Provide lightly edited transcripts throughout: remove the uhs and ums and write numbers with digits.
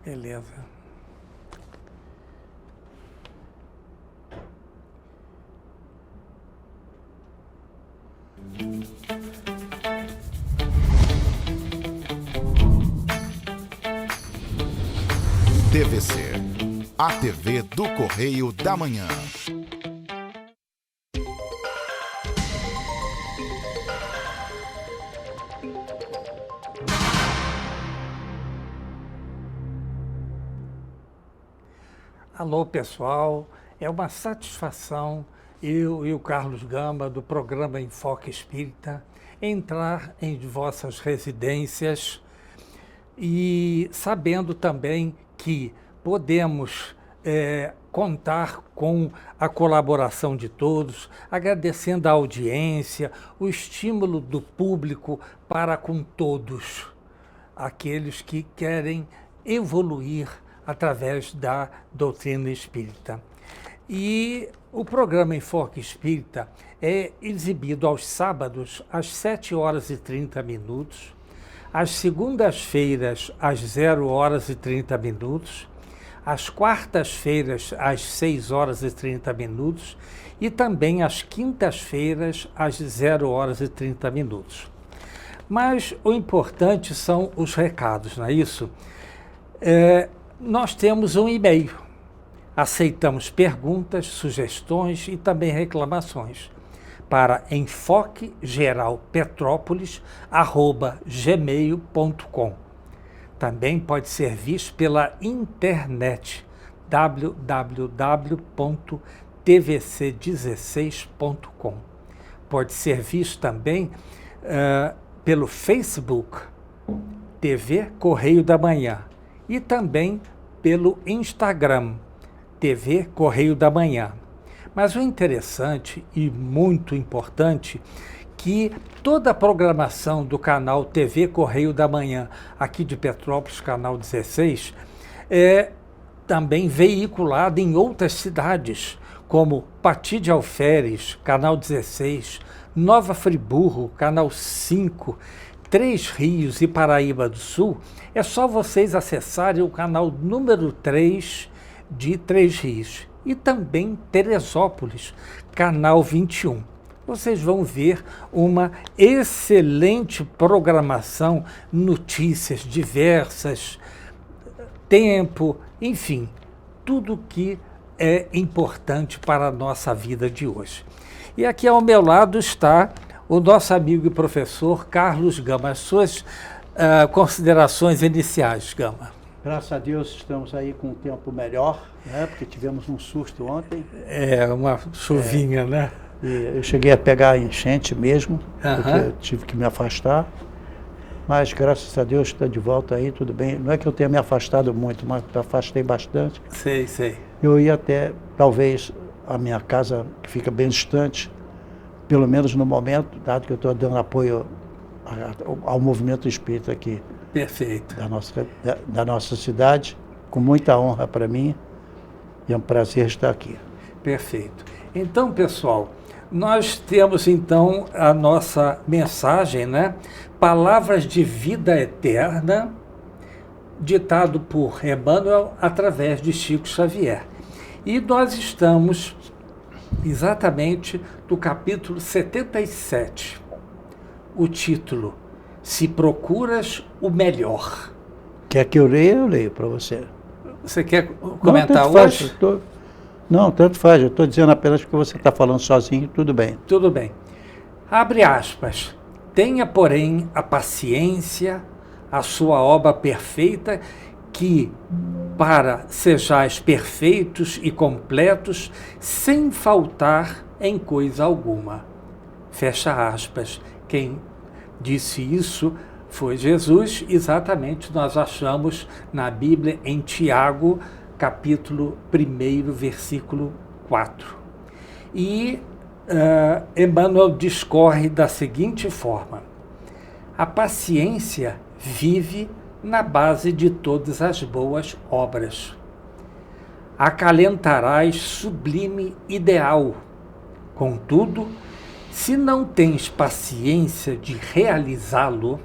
Beleza. TVC, a TV do Correio da Manhã. Alô, pessoal, é uma satisfação eu e o Carlos Gamba, do programa Enfoque Espírita, entrar em vossas residências e sabendo também que podemos contar com a colaboração de todos, agradecendo a audiência, o estímulo do público para com todos aqueles que querem evoluir através da doutrina espírita. E o programa Enfoque Espírita é exibido aos sábados às 7h30, às segundas-feiras às 0h30, às quartas-feiras às 6h30 e também às quintas-feiras às 0h30. Mas o importante são os recados, não é isso? Nós temos um e-mail. Aceitamos perguntas, sugestões e também reclamações para enfoquegeralpetrópolis@gmail.com. Também pode ser visto pela internet www.tvc16.com. Pode ser visto também pelo Facebook TV Correio da Manhã e também pelo Instagram TV Correio da Manhã. Mas o interessante e muito importante que toda a programação do canal TV Correio da Manhã, aqui de Petrópolis, canal 16, é também veiculada em outras cidades, como Pati de Alferes, canal 16, Nova Friburgo, canal 5, Três Rios e Paraíba do Sul. É só vocês acessarem o canal número 3 de Três Rios e também Teresópolis, canal 21. Vocês vão ver uma excelente programação, notícias diversas, tempo, enfim, tudo que é importante para a nossa vida de hoje. E aqui ao meu lado está o nosso amigo e professor Carlos Gamba. As suas considerações iniciais, Gamba. Graças a Deus estamos aí com um tempo melhor, né? Porque tivemos um susto ontem. Uma chuvinha, né? E eu cheguei a pegar a enchente mesmo, porque eu tive que me afastar. Mas graças a Deus está de volta aí, tudo bem. Não é que eu tenha me afastado muito, mas me afastei bastante. Sei. Eu ia até, talvez, a minha casa, que fica bem distante, pelo menos no momento, dado que eu estou dando apoio ao movimento espírita aqui. Perfeito. Da nossa cidade, com muita honra para mim, e é um prazer estar aqui. Perfeito. Então, pessoal, nós temos então a nossa mensagem, né? Palavras de vida eterna, ditado por Emmanuel através de Chico Xavier. E nós estamos exatamente no capítulo 77. O título: Se procuras o melhor. Quer que eu leia? Eu leio para você. Você quer comentar não, tanto hoje? Faz, não, tanto faz. Eu estou dizendo apenas que você está falando sozinho, tudo bem. Tudo bem. Abre aspas. Tenha, porém, a paciência, a sua obra perfeita, que para sejais perfeitos e completos, sem faltar em coisa alguma. Fecha aspas. Quem disse isso foi Jesus, exatamente nós achamos na Bíblia em Tiago, capítulo 1, versículo 4. E Emmanuel discorre da seguinte forma: a paciência vive na base de todas as boas obras. Acalentarás sublime ideal. Contudo, se não tens paciência de realizá-lo,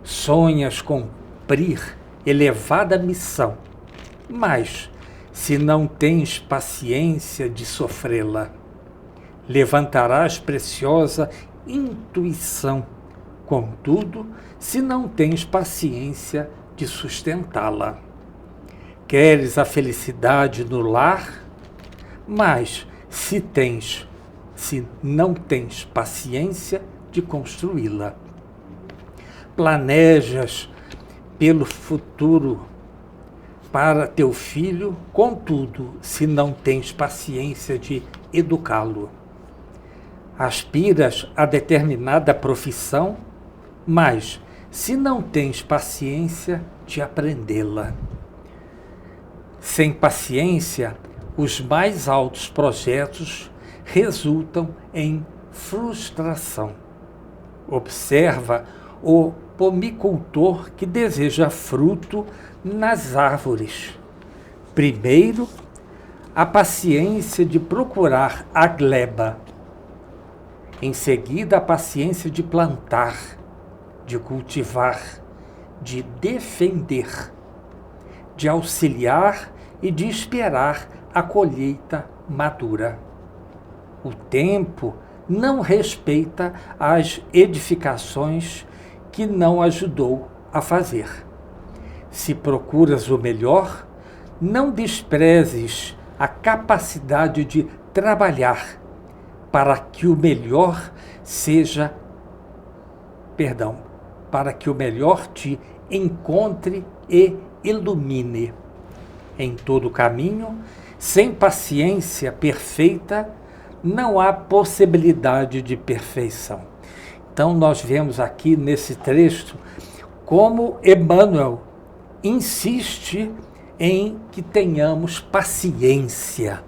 sonhas cumprir elevada missão, mas se não tens paciência de sofrê-la, levantarás preciosa intuição, contudo, se não tens paciência de sustentá-la. Queres a felicidade no lar, mas se não tens paciência de construí-la. Planejas pelo futuro para teu filho, contudo, se não tens paciência de educá-lo. Aspiras a determinada profissão, mas se não tens paciência de aprendê-la. Sem paciência, os mais altos projetos resultam em frustração. Observa o pomicultor que deseja fruto nas árvores. Primeiro, a paciência de procurar a gleba. Em seguida, a paciência de plantar, de cultivar, de defender, de auxiliar e de esperar a colheita madura. O tempo não respeita as edificações que não ajudou a fazer. Se procuras o melhor, não desprezes a capacidade de trabalhar para que o melhor te encontre e ilumine. Em todo caminho, sem paciência perfeita, não há possibilidade de perfeição. Então, nós vemos aqui nesse trecho como Emmanuel insiste em que tenhamos paciência.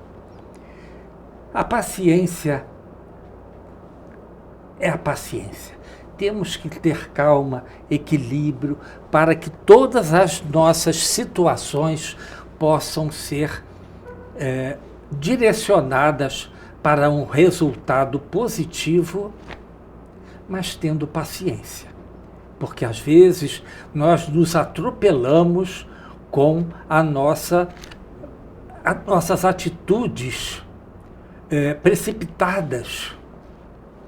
A paciência é a paciência. Temos que ter calma, equilíbrio, para que todas as nossas situações possam ser direcionadas para um resultado positivo, mas tendo paciência. Porque às vezes nós nos atropelamos com as nossas atitudes precipitadas,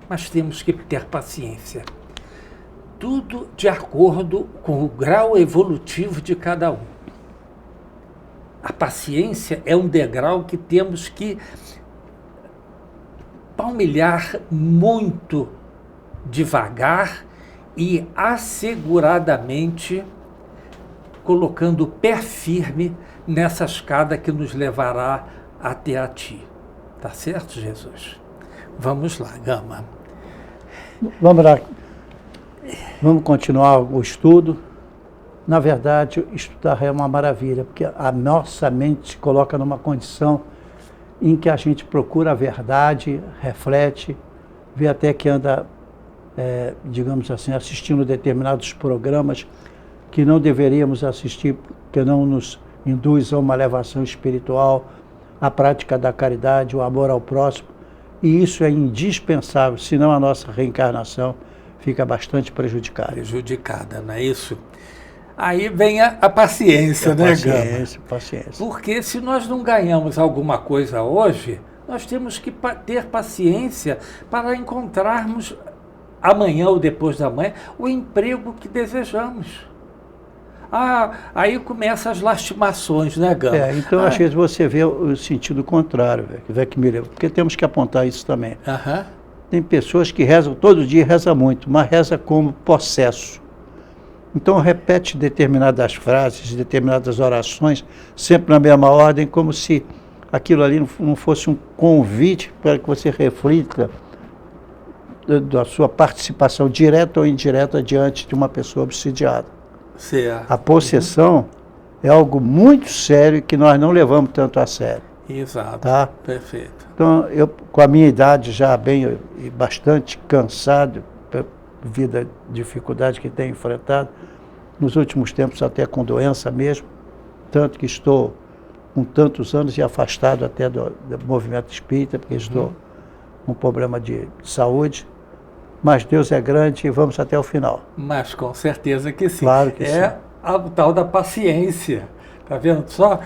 mas temos que ter paciência. Tudo de acordo com o grau evolutivo de cada um. A paciência é um degrau que temos que palmilhar muito devagar e asseguradamente, colocando o pé firme nessa escada que nos levará até a ti. Tá certo, Jesus? Vamos lá, Gama. Vamos lá. Vamos continuar o estudo. Na verdade, estudar é uma maravilha, porque a nossa mente se coloca numa condição em que a gente procura a verdade, reflete, vê até que anda, digamos assim, assistindo determinados programas que não deveríamos assistir, que não nos induz a uma elevação espiritual, a prática da caridade, o amor ao próximo. E isso é indispensável, senão a nossa reencarnação fica bastante prejudicada. Prejudicada, não é isso? Aí vem a paciência, né, Gama? Paciência. Porque se nós não ganhamos alguma coisa hoje, nós temos que ter paciência para encontrarmos amanhã ou depois da manhã o emprego que desejamos. Aí começam as lastimações, né, Gama? Então às vezes você vê o sentido contrário, porque temos que apontar isso também. Tem pessoas que rezam todo dia, rezam muito, mas reza como possesso. Então repete determinadas frases, determinadas orações, sempre na mesma ordem, como se aquilo ali não fosse um convite para que você reflita da sua participação direta ou indireta diante de uma pessoa obsidiada. Certo. A possessão é algo muito sério que nós não levamos tanto a sério. Exato, tá? Perfeito. Então, eu, com a minha idade já bem e bastante cansado, devido à dificuldade que tenho enfrentado, nos últimos tempos até com doença mesmo, tanto que estou com tantos anos e afastado até do movimento espírita, porque estou com um problema de saúde, mas Deus é grande e vamos até o final. Mas com certeza que sim. Claro que sim. a tal da paciência. Está vendo só?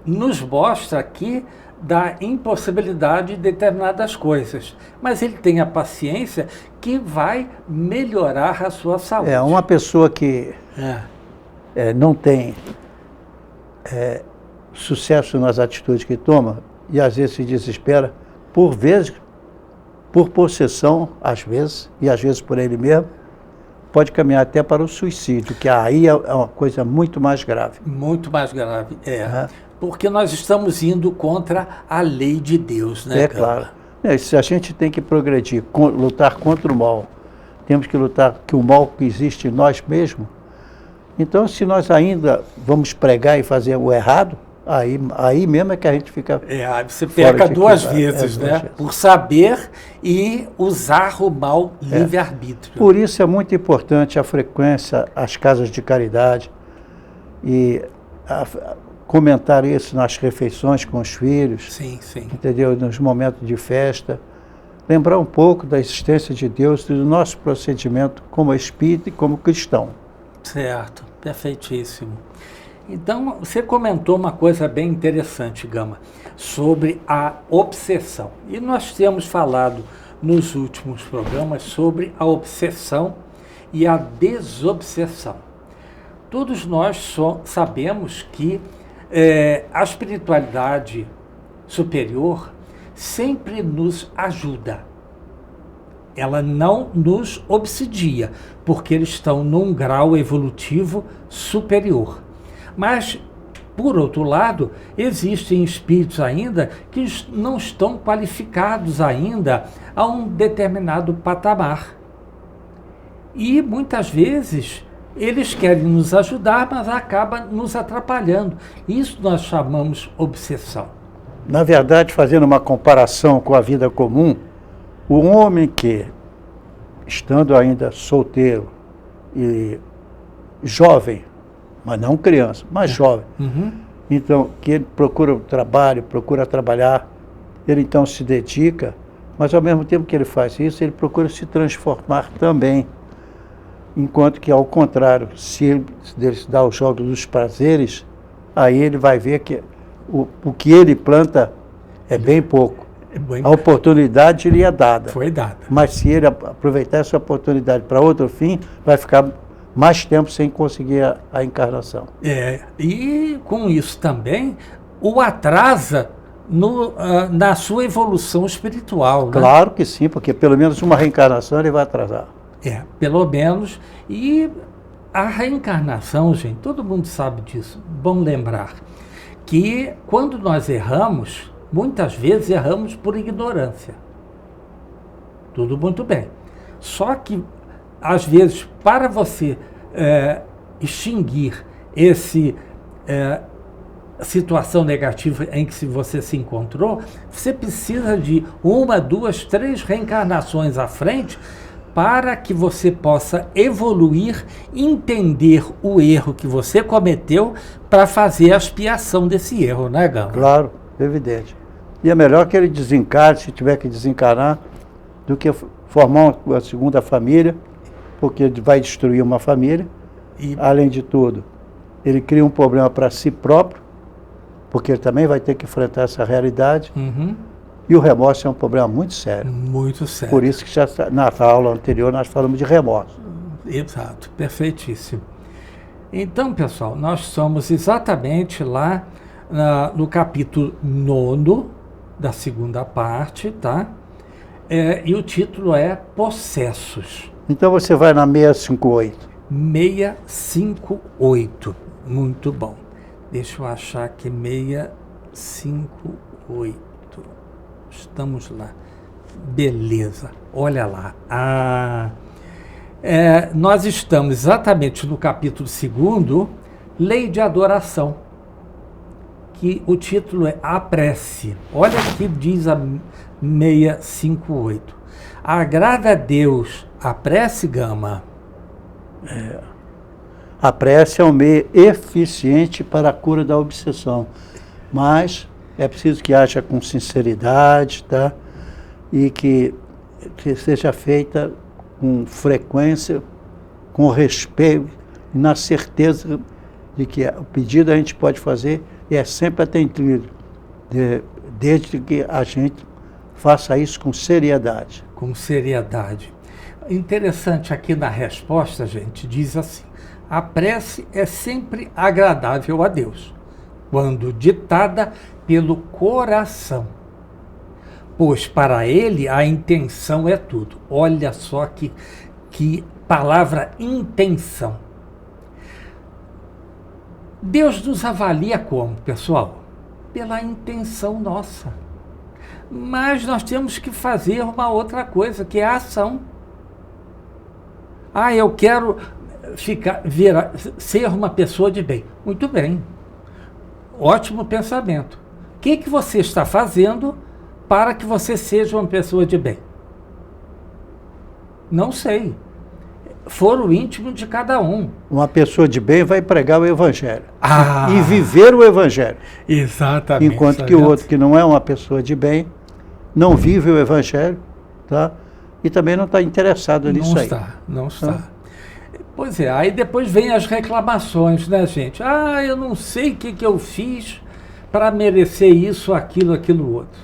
Nos mostra aqui da impossibilidade de determinadas coisas. Mas ele tem a paciência que vai melhorar a sua saúde. Uma pessoa que não tem sucesso nas atitudes que toma, e às vezes se desespera, por vezes, por possessão, às vezes, e às vezes por ele mesmo, pode caminhar até para o suicídio, que aí é uma coisa muito mais grave. Muito mais grave, porque nós estamos indo contra a lei de Deus, né? Claro. Se a gente tem que progredir, lutar contra o mal, temos que lutar que o mal que existe em nós mesmos. Então, se nós ainda vamos pregar e fazer o errado, aí mesmo é que a gente fica... você peca duas vezes, né? Por saber e usar o mal livre-arbítrio. Por isso é muito importante a frequência às casas de caridade e comentar isso nas refeições com os filhos. Sim, sim. Entendeu? Nos momentos de festa. Lembrar um pouco da existência de Deus e do nosso procedimento como espírito e como cristão. Certo, perfeitíssimo. Então, você comentou uma coisa bem interessante, Gama, sobre a obsessão. E nós temos falado nos últimos programas sobre a obsessão e a desobsessão. Todos nós sabemos que a espiritualidade superior sempre nos ajuda. Ela não nos obsidia, porque eles estão num grau evolutivo superior. Mas, por outro lado, existem espíritos ainda que não estão qualificados ainda a um determinado patamar. E, muitas vezes, eles querem nos ajudar, mas acaba nos atrapalhando. Isso nós chamamos obsessão. Na verdade, fazendo uma comparação com a vida comum, o homem que, estando ainda solteiro e jovem, mas não criança, mas jovem, então, que ele procura trabalho, procura trabalhar, ele então se dedica, mas ao mesmo tempo que ele faz isso, ele procura se transformar também. Enquanto que, ao contrário, se ele se dá os jogos dos prazeres, aí ele vai ver que o que ele planta é bem pouco. A oportunidade lhe é dada. Foi dada. Mas se ele aproveitar essa oportunidade para outro fim, vai ficar mais tempo sem conseguir a encarnação. E com isso também o atrasa na sua evolução espiritual. Né? Claro que sim, porque pelo menos uma reencarnação ele vai atrasar. Pelo menos. E a reencarnação, gente, todo mundo sabe disso. Bom lembrar que quando nós erramos, muitas vezes erramos por ignorância. Tudo muito bem. Só que, às vezes, para você extinguir situação negativa em que você se encontrou, você precisa de 1, 2, 3 reencarnações à frente para que você possa evoluir, entender o erro que você cometeu para fazer a expiação desse erro, né, Gama? Claro, evidente. E é melhor que ele desencarne, se tiver que desencarnar, do que formar uma segunda família, porque ele vai destruir uma família. E, além de tudo, ele cria um problema para si próprio, porque ele também vai ter que enfrentar essa realidade. E o remorso é um problema muito sério. Muito sério. Por isso que já na aula anterior nós falamos de remorso. Exato, perfeitíssimo. Então, pessoal, nós somos exatamente lá no capítulo 9 da segunda parte, tá? E o título é Possessos. Então você vai na 658. 658. Muito bom. Deixa eu achar aqui 658. Estamos lá. Beleza. Olha lá. Nós estamos exatamente no capítulo 2, Lei de Adoração, que o título é A Prece. Olha o que diz a 658. Agrada a Deus a prece, Gama? A prece é um meio eficiente para a cura da obsessão, mas é preciso que haja com sinceridade, tá? E que seja feita com frequência, com respeito e na certeza de que o pedido a gente pode fazer e é sempre atendido, desde que a gente faça isso com seriedade. Com seriedade. Interessante aqui na resposta, gente, diz assim: a prece é sempre agradável a Deus, quando ditada pelo coração, pois para Ele a intenção é tudo. Olha só que palavra, intenção. Deus nos avalia como, pessoal? Pela intenção nossa. Mas nós temos que fazer uma outra coisa, que é a ação. Eu quero ser uma pessoa de bem. Muito bem. Ótimo pensamento. O que você está fazendo para que você seja uma pessoa de bem? Não sei. Foro íntimo de cada um. Uma pessoa de bem vai pregar o Evangelho e viver o Evangelho. Exatamente. Enquanto que o outro, que não é uma pessoa de bem, não vive o Evangelho, tá? E também não está interessado nisso aí. Não está. Pois é, aí depois vem as reclamações, né, gente? Eu não sei o que eu fiz para merecer isso, aquilo outro.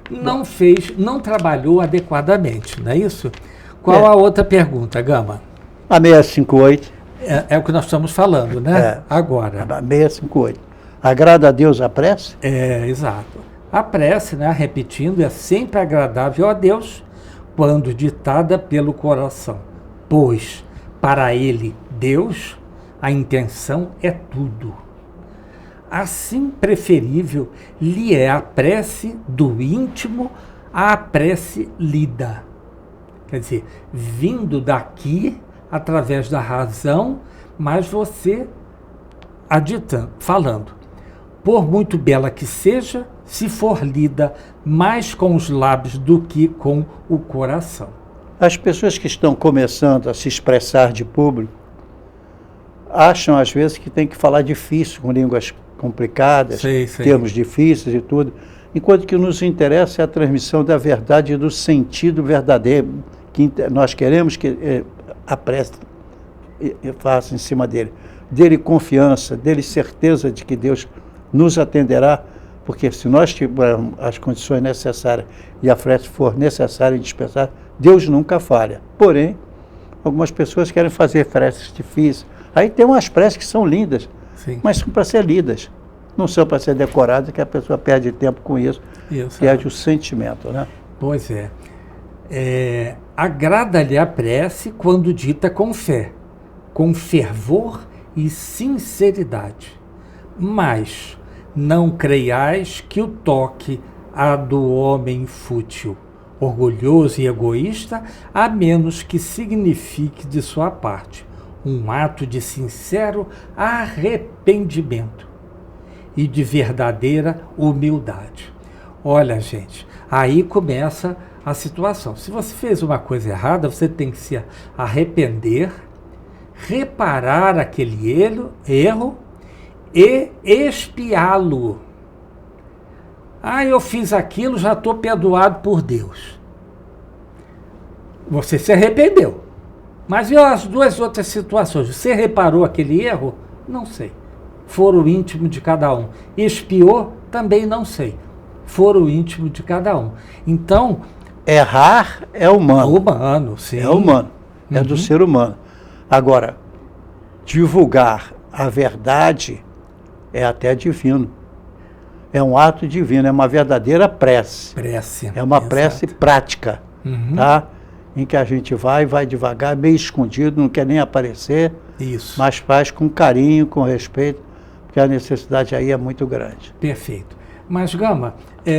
Não fez, não trabalhou adequadamente, não é isso? Qual a outra pergunta, Gama? A 658. É o que nós estamos falando, né? Agora. A 658. Agrada a Deus a prece? Exato. A prece, né, repetindo, é sempre agradável a Deus quando ditada pelo coração, pois para Ele, Deus, a intenção é tudo. Assim, preferível lhe é a prece do íntimo à prece lida. Quer dizer, vindo daqui, através da razão, mas você falando. Por muito bela que seja, se for lida mais com os lábios do que com o coração. As pessoas que estão começando a se expressar de público acham, às vezes, que tem que falar difícil, com línguas complicadas, termos difíceis e tudo, enquanto que nos interessa é a transmissão da verdade e do sentido verdadeiro que nós queremos que a prece faça em cima dele. Dele confiança, dele certeza de que Deus nos atenderá, porque se nós tivermos as condições necessárias e a prece for necessária e indispensável, Deus nunca falha. Porém, algumas pessoas querem fazer preces difíceis. Aí tem umas preces que são lindas, mas são para ser lidas. Não são para ser decoradas, que a pessoa perde tempo com isso, perde o sentimento, né? Pois é. Agrada-lhe a prece quando dita com fé, com fervor e sinceridade. Mas não creiais que o toque a do homem fútil, orgulhoso e egoísta, a menos que signifique de sua parte um ato de sincero arrependimento e de verdadeira humildade. Olha, gente, aí começa a situação. Se você fez uma coisa errada, você tem que se arrepender, reparar aquele erro e expiá-lo. Eu fiz aquilo, já estou perdoado por Deus. Você se arrependeu. Mas e as duas outras situações? Você reparou aquele erro? Não sei. Foro íntimo de cada um. Expiou? Também não sei. Foro íntimo de cada um. Então... errar é humano. Humano, sim. É humano. É do ser humano. Agora, divulgar a verdade é até divino. É um ato divino, é uma verdadeira prece. É uma prece prática, tá? Em que a gente vai devagar, meio escondido, não quer nem aparecer, mas faz com carinho, com respeito, porque a necessidade aí é muito grande. Perfeito. Mas, Gama,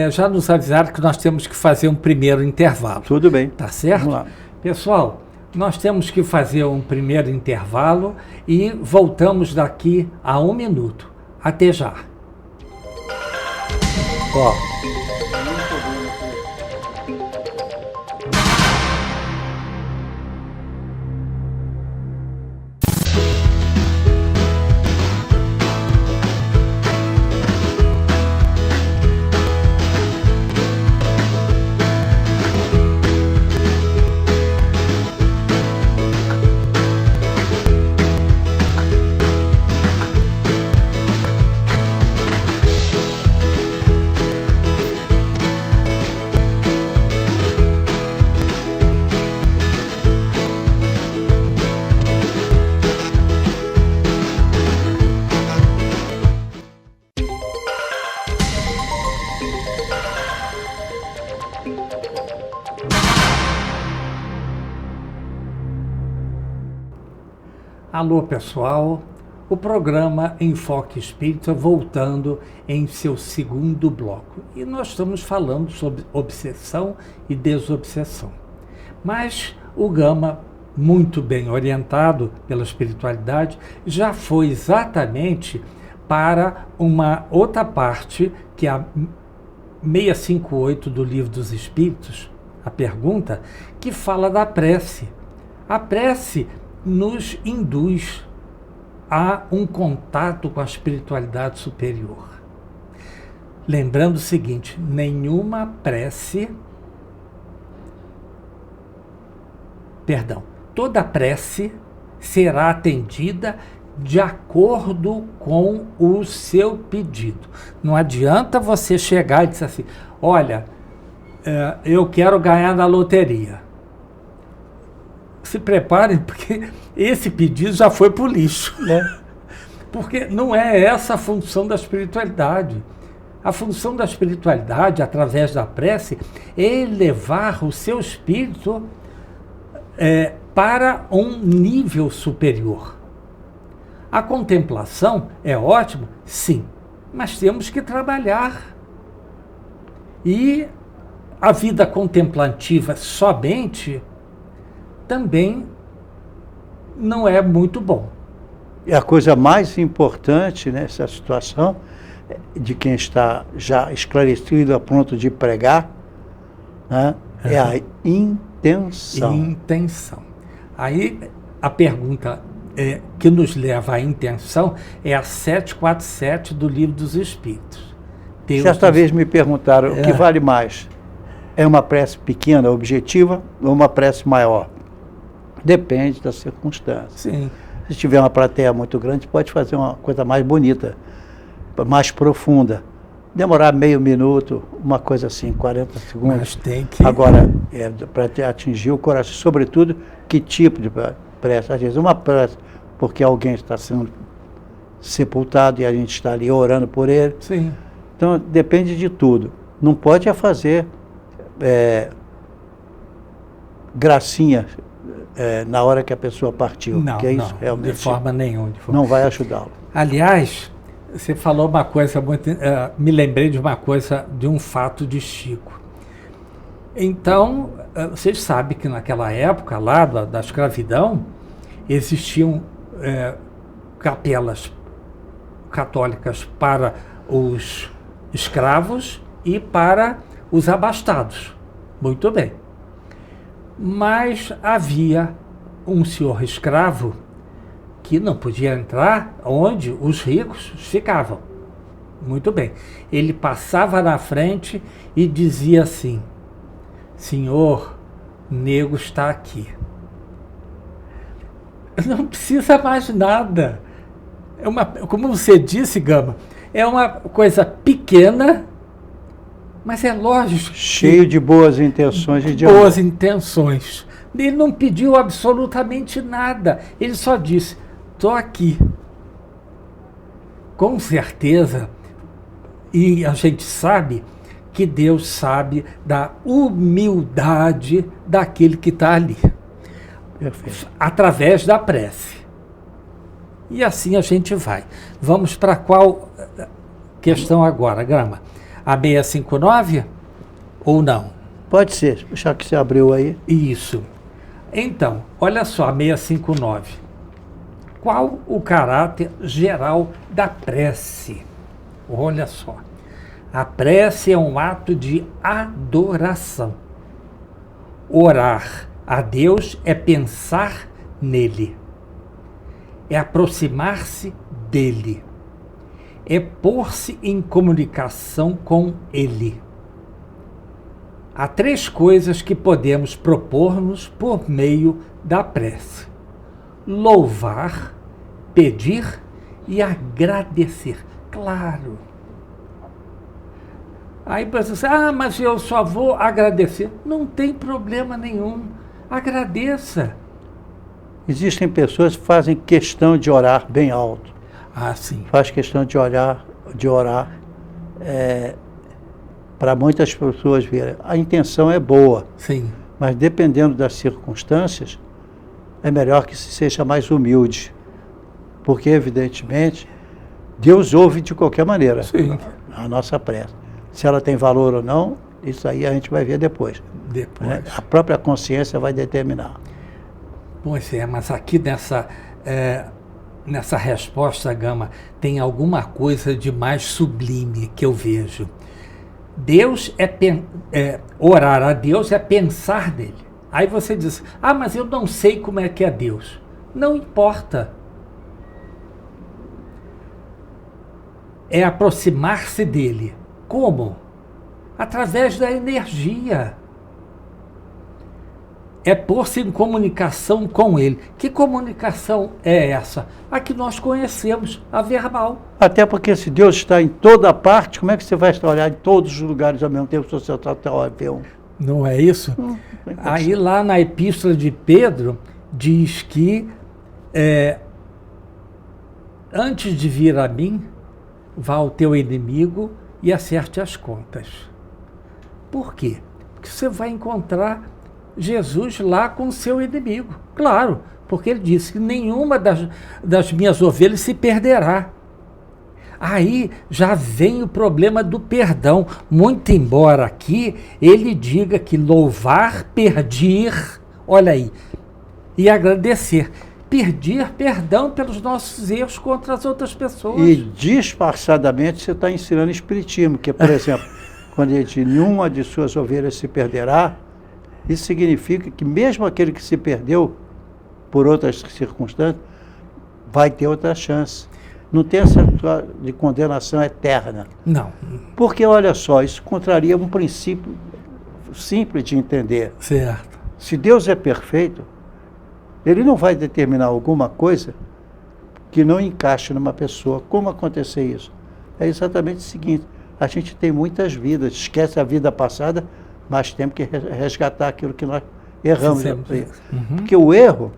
já nos avisaram que nós temos que fazer um primeiro intervalo. Tudo bem. Tá certo? Vamos lá. Pessoal, nós temos que fazer um primeiro intervalo e voltamos daqui a 1 minuto. Até já. Alô, pessoal. O programa Enfoque Espírita voltando em seu segundo bloco. E nós estamos falando sobre obsessão e desobsessão. Mas o Gama, muito bem orientado pela espiritualidade, já foi exatamente para uma outra parte, que é a 658 do Livro dos Espíritos, a pergunta, que fala da prece. A prece nos induz a um contato com a espiritualidade superior. Lembrando o seguinte, toda prece será atendida de acordo com o seu pedido. Não adianta você chegar e dizer assim, olha, eu quero ganhar na loteria. Se preparem, porque esse pedido já foi para o lixo. Né? Porque não é essa a função da espiritualidade. A função da espiritualidade, através da prece, é elevar o seu espírito para um nível superior. A contemplação é ótima? Sim, mas temos que trabalhar. E a vida contemplativa somente também não é muito bom. E a coisa mais importante nessa situação, de quem está já esclarecido a ponto de pregar, né, é a intenção. Intenção. Aí a pergunta que nos leva à intenção é a 747 do Livro dos Espíritos. Certa vez me perguntaram o que vale mais. É uma prece pequena, objetiva, ou uma prece maior? Depende da circunstância. Sim. Se tiver uma plateia muito grande, pode fazer uma coisa mais bonita, mais profunda. Demorar meio minuto, uma coisa assim, 40 segundos. Mas tem que... Agora, para atingir o coração, sobretudo, que tipo de prece? Às vezes uma prece porque alguém está sendo sepultado e a gente está ali orando por ele. Sim. Então, depende de tudo. Não pode fazer gracinha na hora que a pessoa partiu. Não, porque isso realmente de forma nenhuma. Não vai ajudá-lo. Aliás, você falou uma coisa muito... me lembrei de uma coisa, de um fato de Chico. Então, vocês sabem que naquela época lá da escravidão, existiam capelas católicas para os escravos e para os abastados. Muito bem. Mas havia um senhor escravo que não podia entrar onde os ricos ficavam. Muito bem. Ele passava na frente e dizia assim, senhor, nego está aqui. Não precisa mais nada. Como você disse, Gama, é uma coisa pequena, mas é lógico. Cheio de boas intenções e de boas intenções. Ele não pediu absolutamente nada. Ele só disse, estou aqui. Com certeza, e a gente sabe que Deus sabe da humildade daquele que está ali. Perfeito. Através da prece. E assim a gente vai. Vamos para qual questão agora, Gama? A 659 ou não? Pode ser, já que você abriu aí. Isso. Então, olha só, a 659. Qual o caráter geral da prece? Olha só. A prece é um ato de adoração. Orar a Deus é pensar nele. É aproximar-se dele. É pôr-se em comunicação com ele. Há 3 coisas que podemos propor-nos por meio da prece: louvar, pedir e agradecer. Claro. Aí você diz, mas eu só vou agradecer. Não tem problema nenhum. Agradeça. Existem pessoas que fazem questão de orar bem alto. Sim. Faz questão de orar para muitas pessoas verem. A intenção é boa. Sim. Mas dependendo das circunstâncias, é melhor que se seja mais humilde. Porque, evidentemente, Deus ouve de qualquer maneira Sim. a nossa prece. Se ela tem valor ou não, isso aí a gente vai ver depois. Depois. Né? A própria consciência vai determinar. Pois é, mas aqui nessa resposta, Gama, tem alguma coisa de mais sublime que eu vejo. Deus orar a Deus é pensar nele. Aí você diz, mas eu não sei como é que é Deus. Não importa. É aproximar-se dele. Como? Através da energia. É pôr-se em comunicação com ele. Que comunicação é essa? A que nós conhecemos, a verbal. Até porque se Deus está em toda parte, como é que você vai olhar em todos os lugares ao mesmo tempo se você está a ver um? Não é isso? Aí lá na Epístola de Pedro, diz que antes de vir a mim, vá ao teu inimigo e acerte as contas. Por quê? Porque você vai encontrar Jesus lá com o seu inimigo. Claro, porque ele disse que nenhuma das minhas ovelhas se perderá. Aí já vem o problema do perdão. Muito embora aqui ele diga que louvar, pedir, olha aí, e agradecer. Pedir perdão pelos nossos erros contra as outras pessoas. E disfarçadamente você está ensinando espiritismo, que, por exemplo, quando ele diz nenhuma de suas ovelhas se perderá, isso significa que mesmo aquele que se perdeu por outras circunstâncias, vai ter outra chance. Não tem essa de condenação eterna. Não. Porque, olha só, isso contraria um princípio simples de entender. Certo. Se Deus é perfeito, ele não vai determinar alguma coisa que não encaixe numa pessoa. Como acontecer isso? É exatamente o seguinte, a gente tem muitas vidas, esquece a vida passada, mas temos que resgatar aquilo que nós erramos. Porque o erro,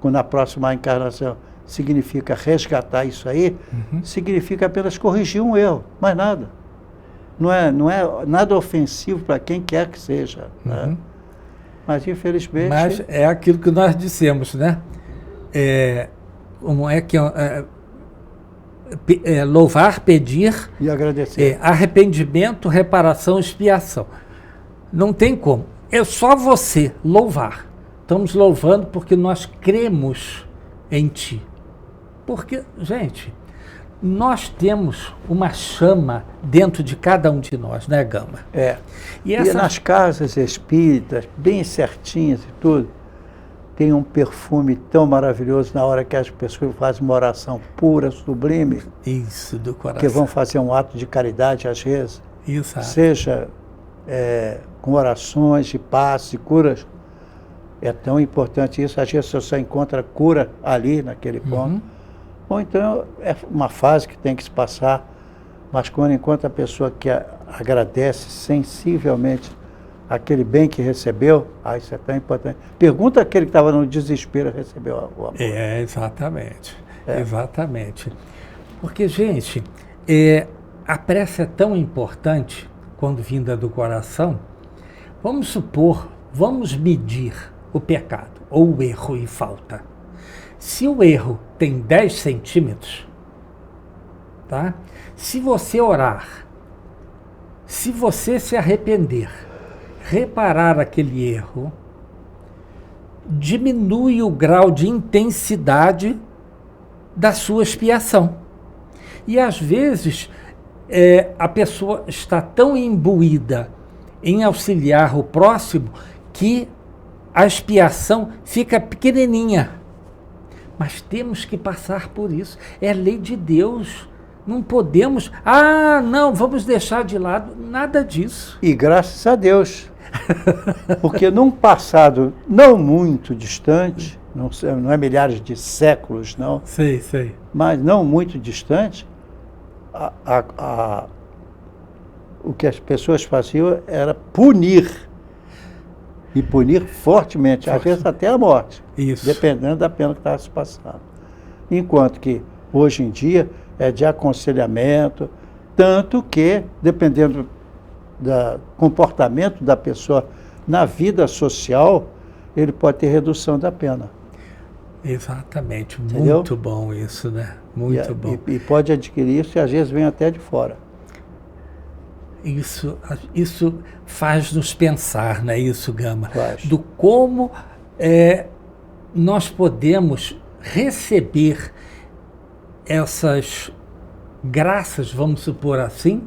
na próxima encarnação, significa resgatar isso aí, significa apenas corrigir um erro, mais nada. Não é nada ofensivo para quem quer que seja. Né? Mas, infelizmente... Mas é aquilo que nós dissemos, né? Como é que louvar, pedir... E agradecer. Arrependimento, reparação, expiação. Não tem como. É só você louvar. Estamos louvando porque nós cremos em Ti. Porque, gente, nós temos uma chama dentro de cada um de nós, né, Gama? E nas casas espíritas, bem certinhas e tudo, tem um perfume tão maravilhoso na hora que as pessoas fazem uma oração pura, sublime. Isso, do coração. Que vão fazer um ato de caridade, às vezes. Isso. Seja com orações de paz e curas. É tão importante isso. Às vezes você só encontra cura ali, naquele ponto. Ou então é uma fase que tem que se passar, mas quando encontra a pessoa que agradece sensivelmente aquele bem que recebeu, isso é tão importante. Pergunta aquele que estava no desespero recebeu o amor. Exatamente. Exatamente. Porque, gente, a prece é tão importante quando vinda do coração. Vamos supor, vamos medir o pecado ou o erro e falta. Se o erro tem 10 centímetros, tá? Se você orar, se você se arrepender, reparar aquele erro, diminui o grau de intensidade da sua expiação. E às vezes a pessoa está tão imbuída em auxiliar o próximo que a expiação fica pequenininha. Mas temos que passar por isso. É lei de Deus. Não podemos... não, vamos deixar de lado. Nada disso. E graças a Deus. Porque num passado não muito distante, não é milhares de séculos, não. Sei. Mas não muito distante, o que as pessoas faziam era punir. E punir fortemente, às vezes até a morte. Isso. Dependendo da pena que estava se passando. Enquanto que, hoje em dia, é de aconselhamento, tanto que, dependendo do comportamento da pessoa na vida social, ele pode ter redução da pena. Exatamente, Entendeu? muito bom isso, né? Muito bom. E pode adquirir isso e às vezes vem até de fora. Isso faz nos pensar, não é isso, Gama? Faz. Do como nós podemos receber essas graças, vamos supor assim,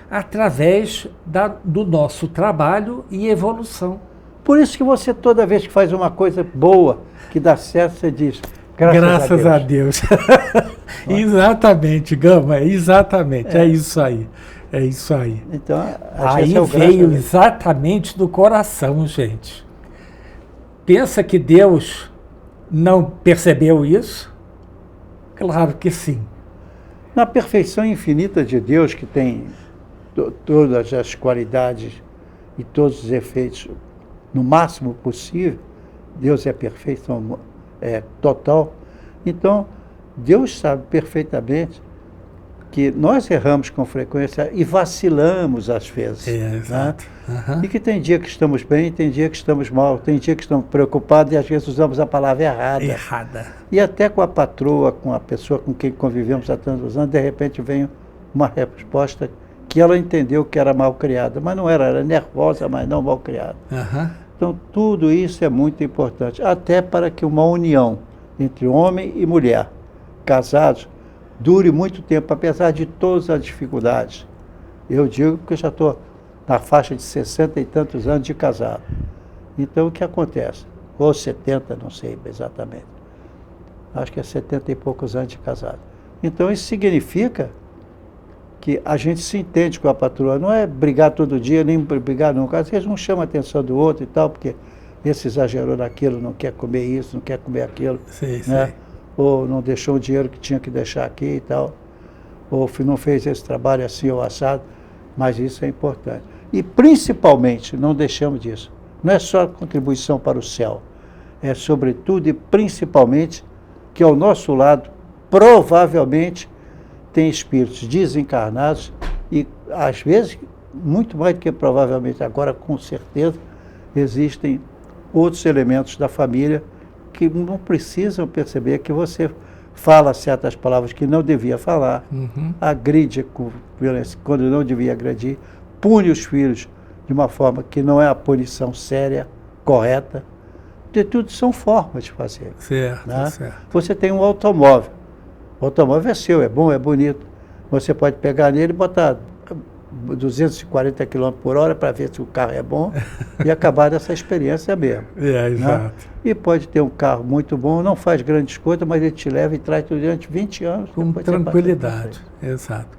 através do nosso trabalho e evolução. Por isso que você, toda vez que faz uma coisa boa, que dá certo, você diz, graças a Deus. Exatamente, Gama, exatamente, é isso aí. É isso aí. Então, aí veio exatamente do coração, gente. Pensa que Deus não percebeu isso? Claro que sim. Na perfeição infinita de Deus, que tem todas as qualidades e todos os efeitos no máximo possível, Deus é perfeição total. Então, Deus sabe perfeitamente que nós erramos com frequência e vacilamos às vezes. Exato. Né? Uhum. E que tem dia que estamos bem, tem dia que estamos mal, tem dia que estamos preocupados e às vezes usamos a palavra errada. E até com a patroa, com a pessoa com quem convivemos há tantos anos, de repente vem uma resposta que ela entendeu que era mal criada, mas não era nervosa, mas não mal criada. Uhum. Então tudo isso é muito importante, até para que uma união entre homem e mulher, casados, dure muito tempo, apesar de todas as dificuldades. Eu digo porque eu já estou na faixa de 60 e tantos anos de casado. Então, o que acontece? Ou 70, não sei exatamente. Acho que é 70 e poucos anos de casado. Então, isso significa que a gente se entende com a patroa. Não é brigar todo dia, nem brigar nunca. Às vezes um chama a atenção do outro e tal, porque esse exagerou naquilo, não quer comer isso, não quer comer aquilo. Sim, né? sim. Ou não deixou o dinheiro que tinha que deixar aqui e tal, ou não fez esse trabalho assim ou assado, mas isso é importante. E principalmente, não deixamos disso, não é só contribuição para o céu, é sobretudo e principalmente que ao nosso lado, provavelmente, tem espíritos desencarnados e às vezes, muito mais do que provavelmente, agora com certeza, existem outros elementos da família que não precisam perceber que você fala certas palavras que não devia falar, agride com violência quando não devia agredir, pune os filhos de uma forma que não é a punição séria, correta. De tudo são formas de fazer. Certo, né? certo. Você tem um automóvel. O automóvel é seu, é bom, é bonito. Você pode pegar nele e botar 240 km por hora para ver se o carro é bom e acabar dessa experiência mesmo. Exato. Né? E pode ter um carro muito bom, não faz grandes coisas, mas ele te leva e traz durante 20 anos. Com tranquilidade, exato.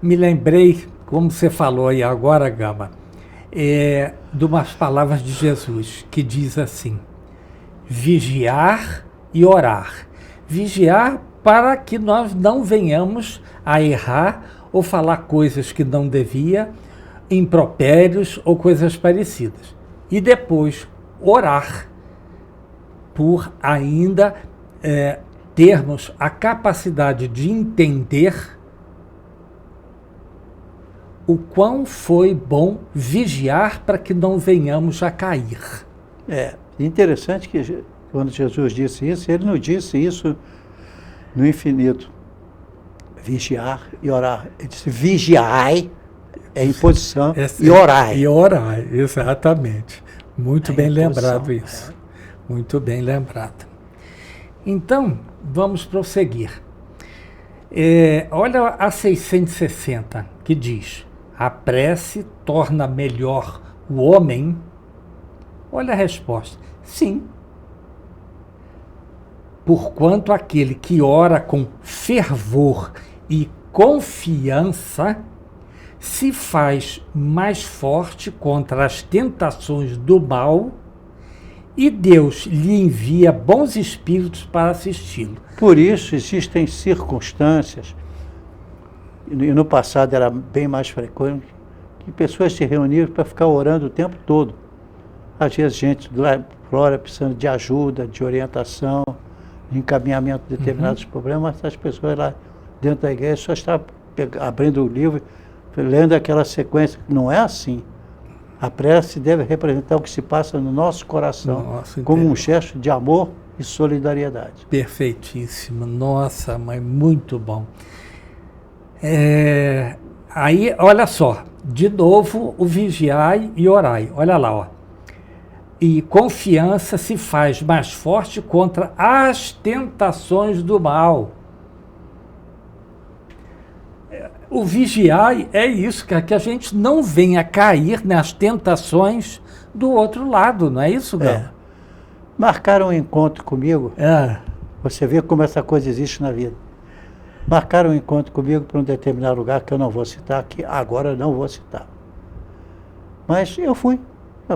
Me lembrei, como você falou aí agora, Gama, de umas palavras de Jesus, que diz assim, vigiar e orar. Vigiar para que nós não venhamos a errar ou falar coisas que não devia, impropérios ou coisas parecidas. E depois orar por ainda termos a capacidade de entender o quão foi bom vigiar para que não venhamos a cair. É interessante que quando Jesus disse isso, ele não disse isso no infinito. Vigiar e orar. Ele disse, vigiai, é imposição, e orai. E orai, exatamente. Muito bem lembrado isso. Muito bem lembrado. Então, vamos prosseguir. Olha a 660, que diz, a prece torna melhor o homem? Olha a resposta. Sim. Porquanto aquele que ora com fervor e confiança se faz mais forte contra as tentações do mal e Deus lhe envia bons espíritos para assisti-lo. Por isso existem circunstâncias, e no passado era bem mais frequente, que pessoas se reuniam para ficar orando o tempo todo. Às vezes gente lá fora precisando de ajuda, de orientação, de encaminhamento de determinados problemas, mas as pessoas lá dentro da igreja só estavam abrindo o livro, lendo aquela sequência. Não é assim. A prece deve representar o que se passa no nosso coração, como um gesto de amor e solidariedade. Perfeitíssimo. Nossa, mãe, muito bom. Aí, olha só, de novo o vigiai e orai. Olha lá, ó. E confiança se faz mais forte contra as tentações do mal. O vigiai é isso, que a gente não venha cair nas tentações do outro lado, não é isso, Gão? Marcaram um encontro comigo, você vê como essa coisa existe na vida. Marcaram um encontro comigo para um determinado lugar que eu não vou citar, que agora não vou citar. Mas eu fui.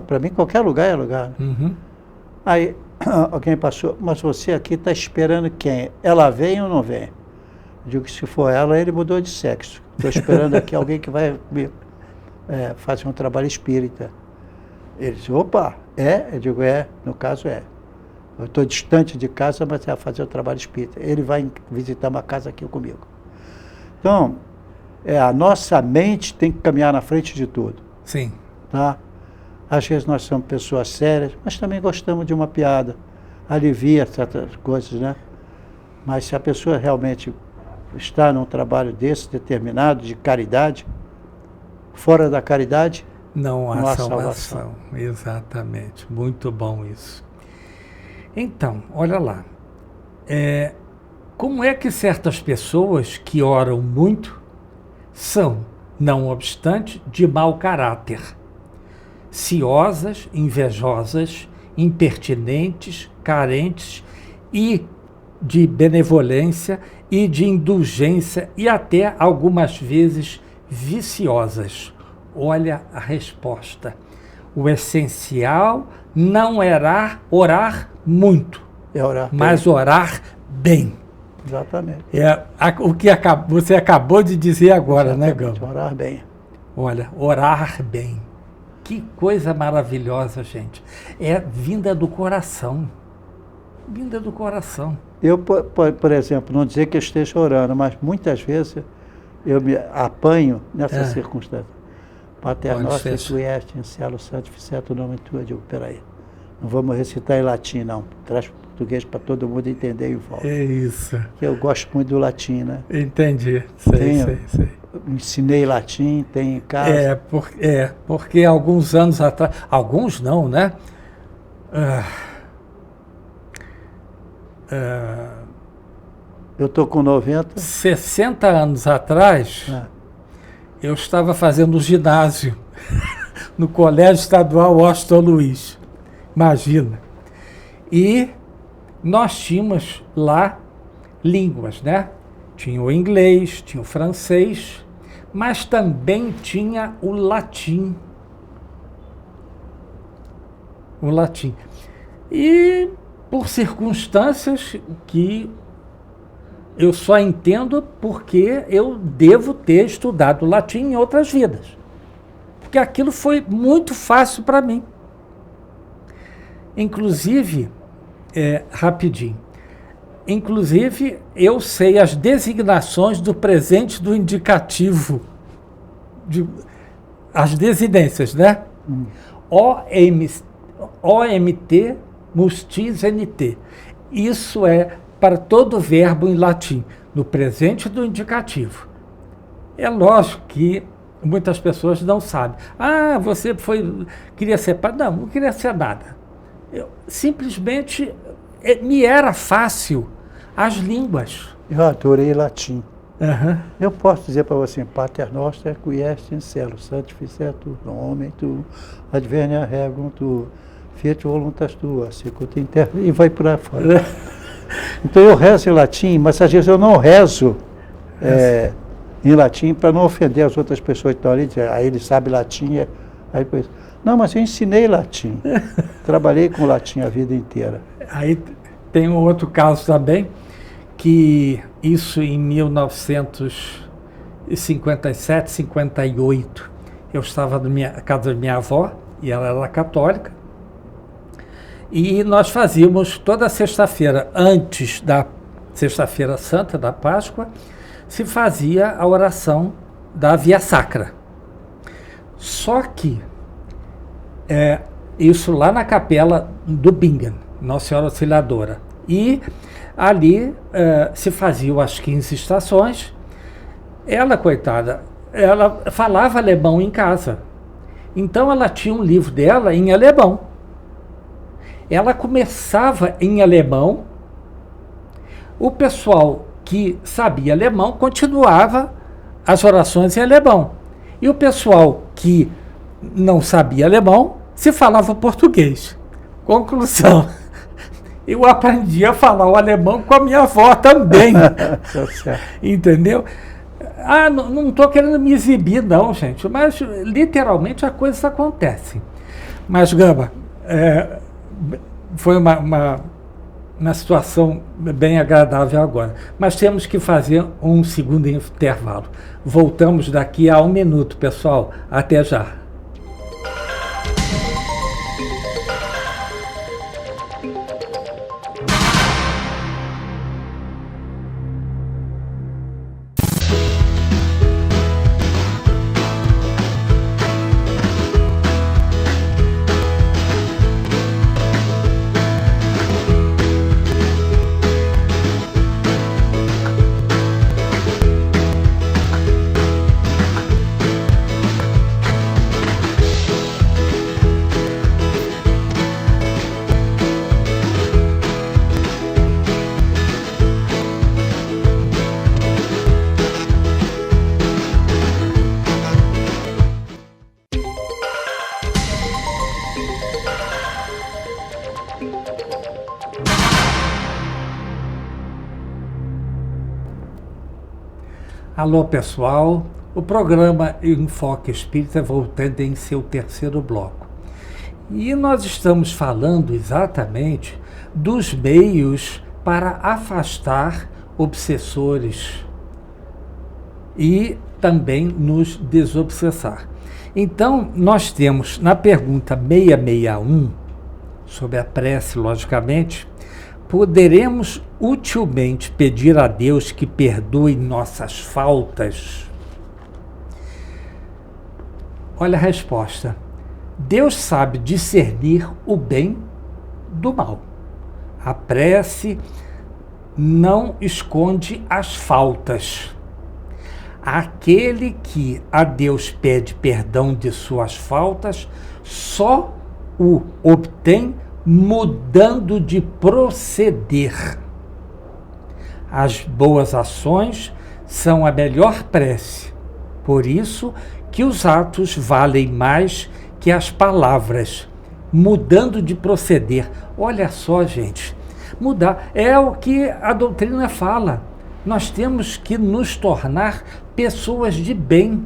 Para mim, qualquer lugar é lugar. Né? Uhum. Aí alguém passou, mas você aqui está esperando quem? Ela vem ou não vem? Eu digo que se for ela, ele mudou de sexo. Estou esperando aqui alguém que vai fazer um trabalho espírita. Ele disse, opa, Eu digo, no caso é. Eu estou distante de casa, mas vai fazer o trabalho espírita. Ele vai visitar uma casa aqui comigo. Então, a nossa mente tem que caminhar na frente de tudo. Sim. Tá? Às vezes nós somos pessoas sérias, mas também gostamos de uma piada. Alivia certas coisas, né? Mas se a pessoa realmente está num trabalho desse determinado, de caridade, fora da caridade, não há salvação. Exatamente. Muito bom isso. Então, olha lá. Como é que certas pessoas que oram muito são, não obstante, de mau caráter? Ciosas, invejosas, impertinentes, carentes e de benevolência e de indulgência e até algumas vezes viciosas. Olha a resposta. O essencial não era orar muito, mas orar bem. Exatamente. O que você acabou de dizer agora, né, Gão? Orar bem. Olha, orar bem. Que coisa maravilhosa, gente. É vinda do coração. Vinda do coração. Eu, por exemplo, não dizer que eu esteja orando, mas muitas vezes eu me apanho nessa circunstância. Pater noster, qui est in cielo sanctificetur nomen tuum. Eu digo, peraí, não vamos recitar em latim, não. Traz português para todo mundo entender em volta. É isso. Eu gosto muito do latim, né? Entendi. Sei. Ensinei latim, tem em casa. Porque alguns anos atrás... Alguns não, né? Eu estou com 90. 60 anos atrás, eu estava fazendo ginásio no Colégio Estadual Washington Luiz. Imagina. E nós tínhamos lá línguas, né? Tinha o inglês, tinha o francês, mas também tinha o latim. O latim. E por circunstâncias que eu só entendo porque eu devo ter estudado latim em outras vidas. Porque aquilo foi muito fácil para mim. Inclusive, rapidinho, eu sei as designações do presente do indicativo, as desinências, né? OMT, mustis, NT. Isso é para todo verbo em latim, no presente do indicativo. É lógico que muitas pessoas não sabem. Você queria ser padre? Não queria ser nada. Simplesmente me era fácil as línguas. Eu adorei latim. Uhum. Eu posso dizer para você, Pater noster, qui est in cielo, sanctificetur nomen tuum, advenia regum tuum, fiat voluntas tua, sicut in terra, e vai por aí fora. Então eu rezo em latim, mas às vezes eu não rezo em latim para não ofender as outras pessoas que estão ali, aí ele sabe latim, aí depois, não, mas eu ensinei latim, trabalhei com latim a vida inteira. Aí tem um outro caso também, que isso em 1957, 58, eu estava na casa da minha avó, e ela era católica, e nós fazíamos toda sexta-feira, antes da Sexta-feira Santa, da Páscoa, se fazia a oração da Via Sacra. Só que, isso lá na capela do Bingen, Nossa Senhora Auxiliadora, E ali se faziam as 15 estações. Ela, coitada, ela falava alemão em casa. Então ela tinha um livro dela em alemão. Ela começava em alemão. O pessoal que sabia alemão continuava as orações em alemão. E o pessoal que não sabia alemão se falava português. Conclusão. Eu aprendi a falar o alemão com a minha avó também. Entendeu? Não estou querendo me exibir, não, gente, mas literalmente as coisas acontecem. Mas, Gama, foi uma situação bem agradável agora. Mas temos que fazer um segundo intervalo. Voltamos daqui a 1 minuto, pessoal. Até já. Alô, pessoal. O programa Enfoque Espírita voltando em seu terceiro bloco. E nós estamos falando exatamente dos meios para afastar obsessores e também nos desobsessar. Então, nós temos na pergunta 661, sobre a prece, logicamente, poderemos utilmente pedir a Deus que perdoe nossas faltas? Olha a resposta. Deus sabe discernir o bem do mal. A prece não esconde as faltas. Aquele que a Deus pede perdão de suas faltas só o obtém mudando de proceder. As boas ações são a melhor prece. Por isso que os atos valem mais que as palavras. Mudando de proceder. Olha só, gente. Mudar é o que a doutrina fala. Nós temos que nos tornar pessoas de bem.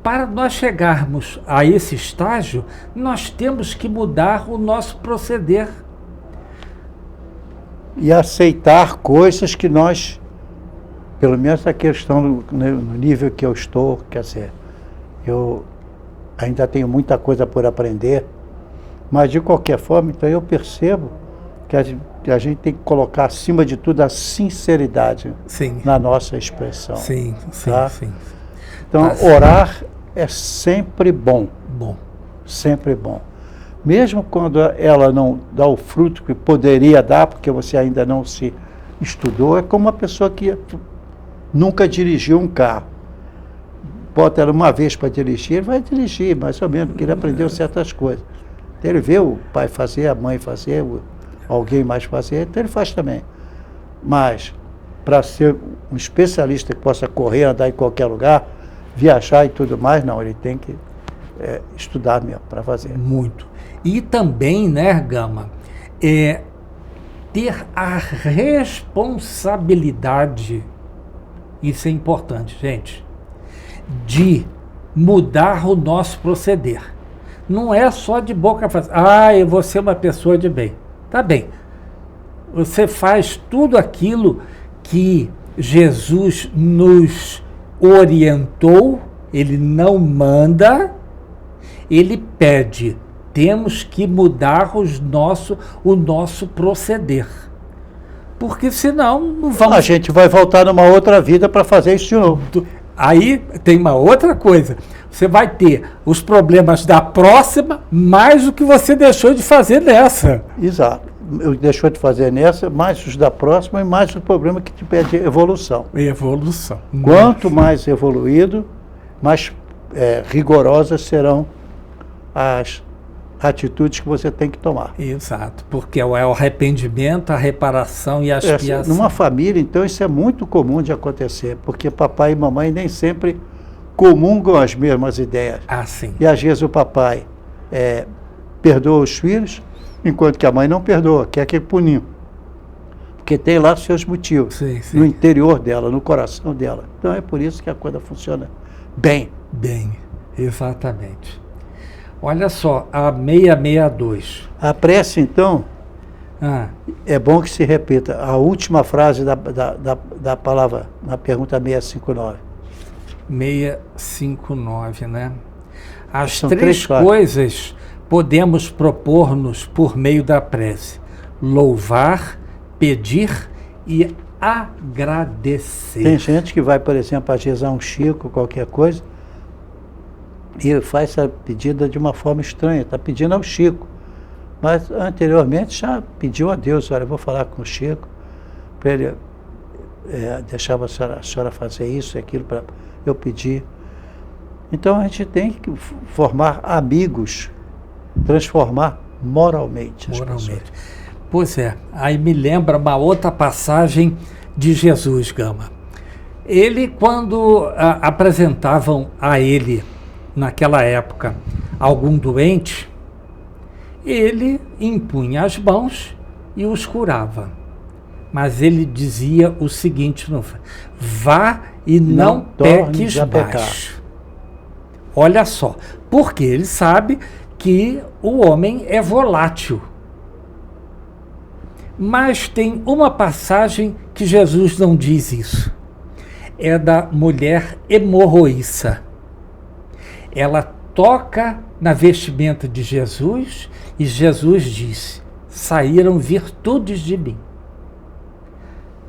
Para nós chegarmos a esse estágio, nós temos que mudar o nosso proceder. E aceitar coisas que nós, pelo menos a questão no nível que eu estou, quer dizer, eu ainda tenho muita coisa por aprender, mas de qualquer forma, então eu percebo que a gente tem que colocar acima de tudo a sinceridade na nossa expressão. Sim, sim, tá? sim. Então, orar é sempre bom. Bom. Sempre bom. Mesmo quando ela não dá o fruto que poderia dar, porque você ainda não se estudou, é como uma pessoa que nunca dirigiu um carro. Bota ela uma vez para dirigir, ele vai dirigir, mais ou menos, porque ele aprendeu certas coisas. Então, ele vê o pai fazer, a mãe fazer, alguém mais fazer, então ele faz também. Mas, para ser um especialista que possa correr, andar em qualquer lugar, viajar e tudo mais, não, ele tem que estudar mesmo para fazer. Muito. E também, né, Gama, ter a responsabilidade, isso é importante, gente, de mudar o nosso proceder. Não é só de boca para fora, eu vou ser uma pessoa de bem. Tá bem. Você faz tudo aquilo que Jesus nos orientou, ele não manda, ele pede. Temos que mudar o nosso proceder. Porque senão não vamos... A gente vai voltar numa outra vida para fazer isso de novo. Aí tem uma outra coisa. Você vai ter os problemas da próxima mais o que você deixou de fazer nessa. Exato. deixou de fazer nessa, mais os da próxima e mais o problema que te pede evolução. Evolução. Quanto mais evoluído, mais rigorosas serão as atitudes que você tem que tomar. Exato, porque é o arrependimento, a reparação e a expiação. Numa família, então, isso é muito comum de acontecer, porque papai e mamãe nem sempre comungam as mesmas ideias. Ah, sim. E às vezes o papai perdoa os filhos, enquanto que a mãe não perdoa, quer que punir. Porque tem lá os seus motivos, sim, sim. No interior dela, no coração dela. Então é por isso que a coisa funciona bem. Bem, exatamente. Olha só, a 662. A prece, então, é bom que se repita a última frase da palavra, na pergunta 659. 659, né? As São três coisas podemos propor-nos por meio da prece: louvar, pedir e agradecer. Tem gente que vai, por exemplo, a rezar um Chico, qualquer coisa, e faz essa pedida de uma forma estranha, está pedindo ao Chico. Mas anteriormente já pediu a Deus: olha, eu vou falar com o Chico, para ele deixar a senhora fazer isso e aquilo para eu pedir. Então a gente tem que formar amigos, transformar moralmente as pessoas. Pois é, aí me lembra uma outra passagem de Jesus, Gama. Ele, quando apresentavam a ele, naquela época, algum doente, ele impunha as mãos e os curava. Mas ele dizia o seguinte: vá e não peques mais. Olha só, porque ele sabe que o homem é volátil. Mas tem uma passagem que Jesus não diz isso. É da mulher hemorroíça. Ela toca na vestimenta de Jesus e Jesus disse: saíram virtudes de mim.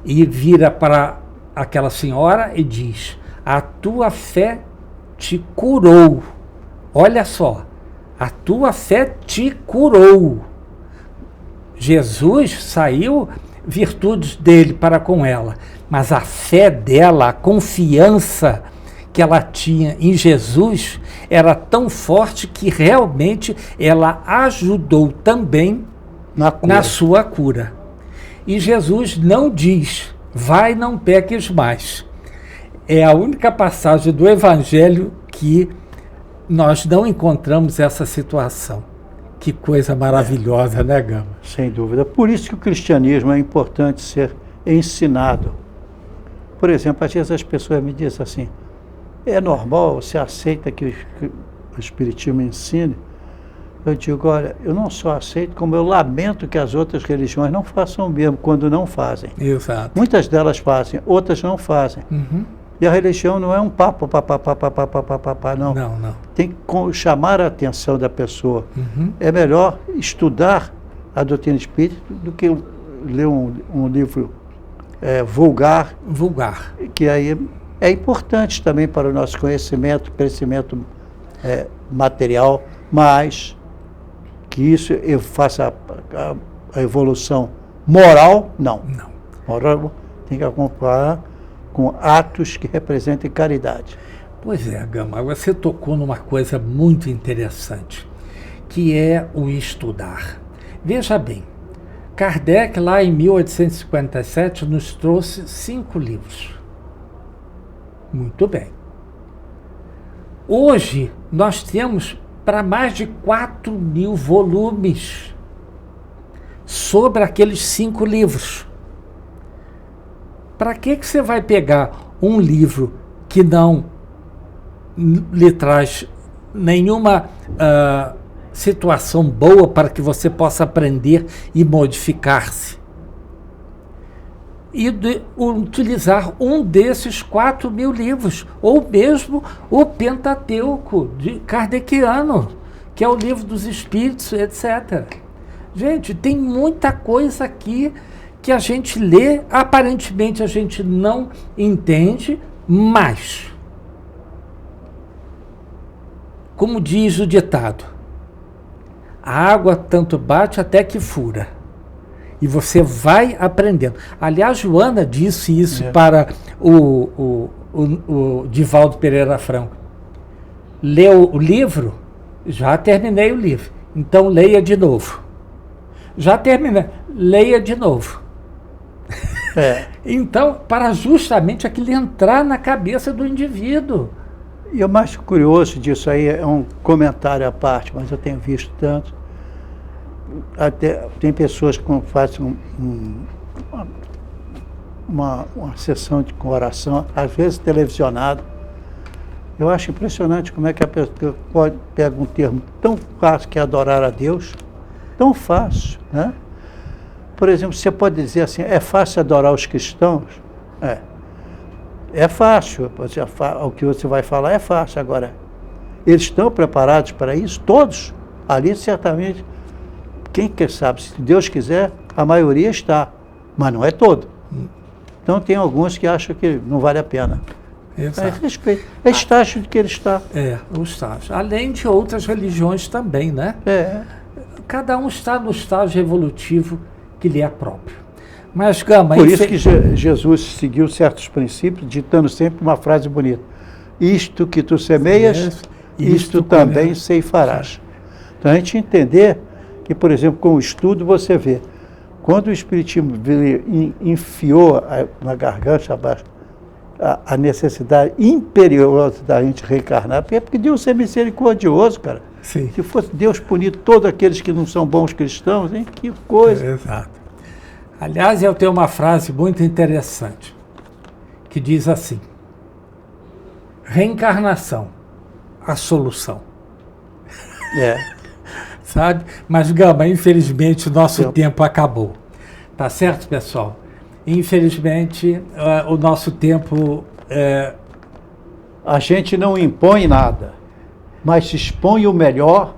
E vira para aquela senhora e diz: a tua fé te curou. Olha só, a tua fé te curou. Jesus saiu virtudes dele para com ela, mas a fé dela, a confiança que ela tinha em Jesus era tão forte que realmente ela ajudou também na sua cura. E Jesus não diz: vai, não peques mais. É a única passagem do Evangelho que nós não encontramos essa situação. Que coisa maravilhosa, né, Gama? Sem dúvida. Por isso que o cristianismo é importante ser ensinado. Por exemplo, às vezes as pessoas me dizem assim: é normal, você aceita que o Espiritismo ensine? Eu digo: olha, eu não só aceito, como eu lamento que as outras religiões não façam o mesmo, quando não fazem. Exato. Muitas delas fazem, outras não fazem. Uhum. E a religião não é um papo, não. Não. Tem que chamar a atenção da pessoa. Uhum. É melhor estudar a doutrina espírita do que ler um livro vulgar. Vulgar. Que aí é importante também para o nosso conhecimento, crescimento material, mas que isso faça a evolução moral, não. Moral tem que acompanhar com atos que representem caridade. Pois é, Gama, você tocou numa coisa muito interessante, que é o estudar. Veja bem, Kardec, lá em 1857, nos trouxe 5 livros. Muito bem. Hoje, nós temos para mais de 4.000 volumes sobre aqueles 5 livros. Para que você vai pegar um livro que não lhe traz nenhuma situação boa para que você possa aprender e modificar-se? E utilizar um desses 4.000 livros, ou mesmo o Pentateuco de Kardeciano, que é o livro dos Espíritos, etc. Gente, tem muita coisa aqui que a gente lê, aparentemente a gente não entende, mas, como diz o ditado, a água tanto bate até que fura. E você vai aprendendo. Aliás, Joana disse isso para o Divaldo Pereira Franco. Leu o livro? Já terminei o livro. Então leia de novo. Já terminei. Leia de novo. Então, para justamente aquilo entrar na cabeça do indivíduo. E o mais curioso disso aí é um comentário à parte, mas eu tenho visto tanto. Até, tem pessoas que fazem uma sessão de oração, às vezes televisionada. Eu acho impressionante como é que a pessoa pega um termo tão fácil que é adorar a Deus, tão fácil, né? Por exemplo, você pode dizer assim, é fácil adorar os cristãos? É fácil, o que você vai falar é fácil. Agora, eles estão preparados para isso? Todos? Ali, certamente, quem quer sabe, se Deus quiser, a maioria está, mas não é todo. Então, tem alguns que acham que não vale a pena. Exato. Respeito. É estágio de que ele está. O estágio. Além de outras religiões também, né? Cada um está no estágio evolutivo que lhe é próprio. Mas, Gama... Por isso que Jesus seguiu certos princípios, ditando sempre uma frase bonita. Isto que tu semeias, isto também ceifarás. Então, a gente entender que, por exemplo, com o estudo você vê, quando o Espiritismo enfiou na garganta abaixo a necessidade imperiosa da gente reencarnar, porque Deus é misericordioso, cara. Sim. Se fosse Deus punir todos aqueles que não são bons cristãos, hein? Que coisa. Exato. Aliás, eu tenho uma frase muito interessante, que diz assim: reencarnação, a solução. Sabe? Mas, Gama, infelizmente o nosso tempo acabou. Tá certo, pessoal? Infelizmente, o nosso tempo... A gente não impõe nada, mas se expõe o melhor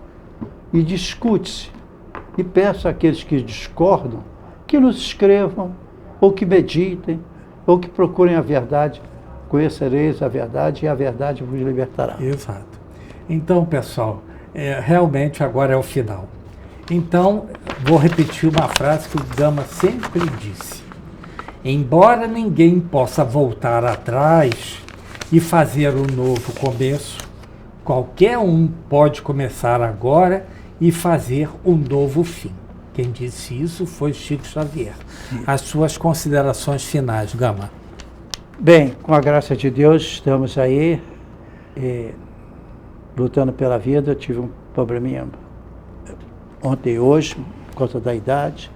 e discute-se. E peço àqueles que discordam que nos escrevam, ou que meditem, ou que procurem a verdade. Conhecereis a verdade e a verdade vos libertará. Exato. Então, pessoal, realmente agora é o final. Então, vou repetir uma frase que o Gama sempre disse. Embora ninguém possa voltar atrás e fazer um novo começo, qualquer um pode começar agora e fazer um novo fim. Quem disse isso foi Chico Xavier. As suas considerações finais, Gama. Bem, com a graça de Deus, estamos aí lutando pela vida. Eu tive um probleminha ontem e hoje, por causa da idade.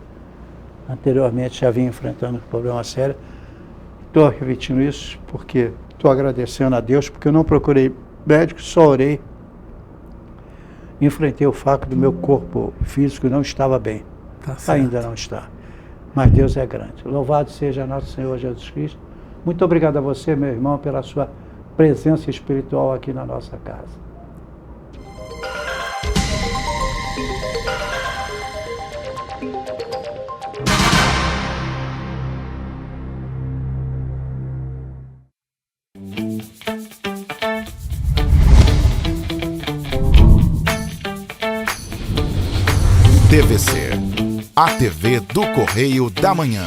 Anteriormente já vinha enfrentando um problema sério. Estou repetindo isso porque estou agradecendo a Deus, porque eu não procurei médico, só orei. Enfrentei o fato do meu corpo físico não estava bem. Ainda não está. Mas Deus é grande. Louvado seja nosso Senhor Jesus Cristo. Muito obrigado a você, meu irmão, pela sua presença espiritual aqui na nossa casa. TVC, a TV do Correio da Manhã.